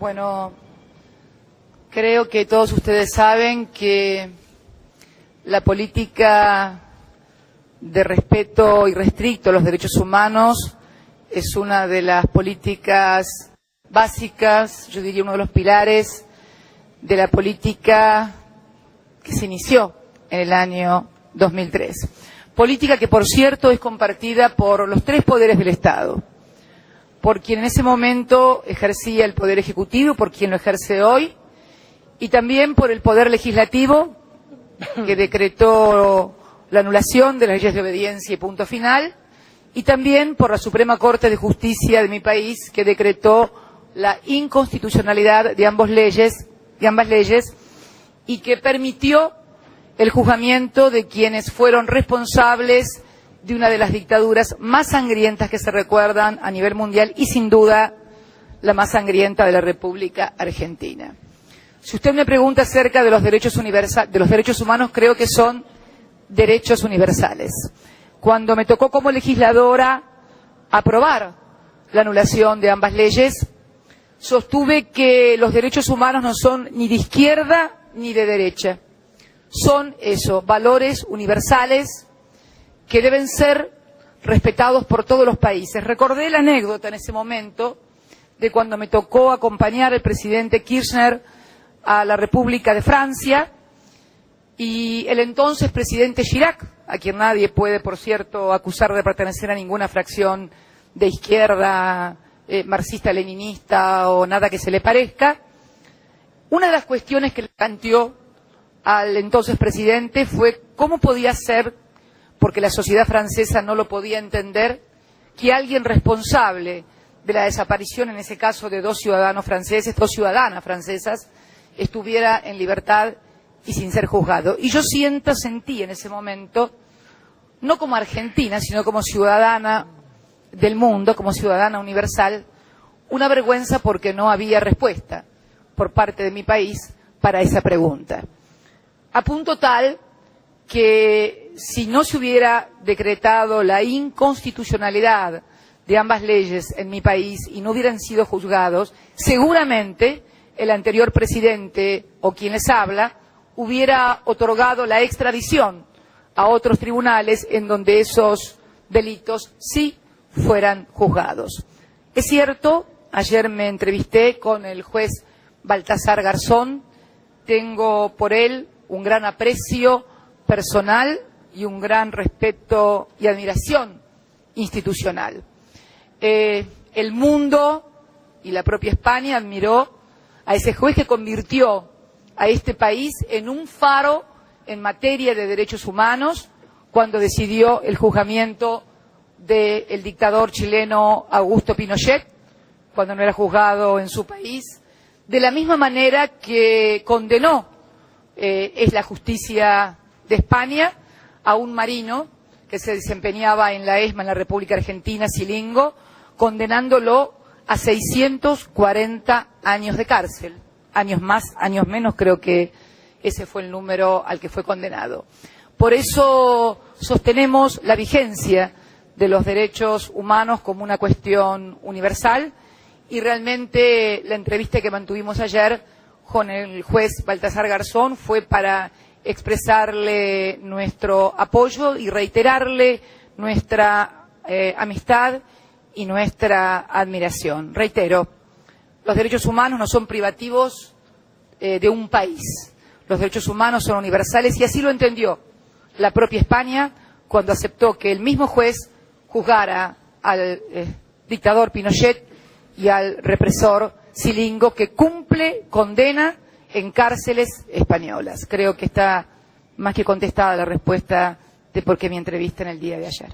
Bueno, creo que todos ustedes saben que la política de respeto irrestricto a los derechos humanos es una de las políticas básicas, yo diría uno de los pilares de la política que se inició en el año 2003. Política que, por cierto, es compartida por los tres poderes del Estado, por quien en ese momento ejercía el Poder Ejecutivo, por quien lo ejerce hoy, y también por el Poder Legislativo, que decretó la anulación de las leyes de obediencia y punto final, y también por la Suprema Corte de Justicia de mi país, que decretó la inconstitucionalidad de ambas leyes y que permitió el juzgamiento de quienes fueron responsables de una de las dictaduras más sangrientas que se recuerdan a nivel mundial y, sin duda, la más sangrienta de la República Argentina. Si usted me pregunta acerca de los derechos humanos, creo que son derechos universales. Cuando me tocó como legisladora aprobar la anulación de ambas leyes, sostuve que los derechos humanos no son ni de izquierda ni de derecha. Son eso, valores universales que deben ser respetados por todos los países. Recordé la anécdota en ese momento de cuando me tocó acompañar al presidente Kirchner a la República de Francia y el entonces presidente Chirac, a quien nadie puede, por cierto, acusar de pertenecer a ninguna fracción de izquierda, marxista-leninista o nada que se le parezca. Una de las cuestiones que le planteó al entonces presidente fue cómo podía ser, porque la sociedad francesa no lo podía entender, que alguien responsable de la desaparición, en ese caso de dos ciudadanas francesas, estuviera en libertad y sin ser juzgado. Y yo sentí en ese momento, no como argentina, sino como ciudadana del mundo, como ciudadana universal, una vergüenza porque no había respuesta por parte de mi país para esa pregunta. A punto tal que si no se hubiera decretado la inconstitucionalidad de ambas leyes en mi país y no hubieran sido juzgados, seguramente el anterior presidente o quien les habla hubiera otorgado la extradición a otros tribunales en donde esos delitos sí fueran juzgados. Es cierto, ayer me entrevisté con el juez Baltasar Garzón, tengo por él un gran aprecio personal y un gran respeto y admiración institucional. El mundo y la propia España admiró a ese juez que convirtió a este país en un faro en materia de derechos humanos cuando decidió el juzgamiento del dictador chileno Augusto Pinochet, cuando no era juzgado en su país, de la misma manera que condenó es la justicia de España a un marino que se desempeñaba en la ESMA en la República Argentina, Silingo, condenándolo a 640 años de cárcel. Años más, años menos, creo que ese fue el número al que fue condenado. Por eso sostenemos la vigencia de los derechos humanos como una cuestión universal y realmente la entrevista que mantuvimos ayer con el juez Baltasar Garzón fue para expresarle nuestro apoyo y reiterarle nuestra amistad y nuestra admiración. Reitero, los derechos humanos no son privativos de un país. Los derechos humanos son universales y así lo entendió la propia España cuando aceptó que el mismo juez juzgara al dictador Pinochet y al represor Silingo, que cumple condena en cárceles españolas. Creo que está más que contestada la respuesta de por qué mi entrevista en el día de ayer.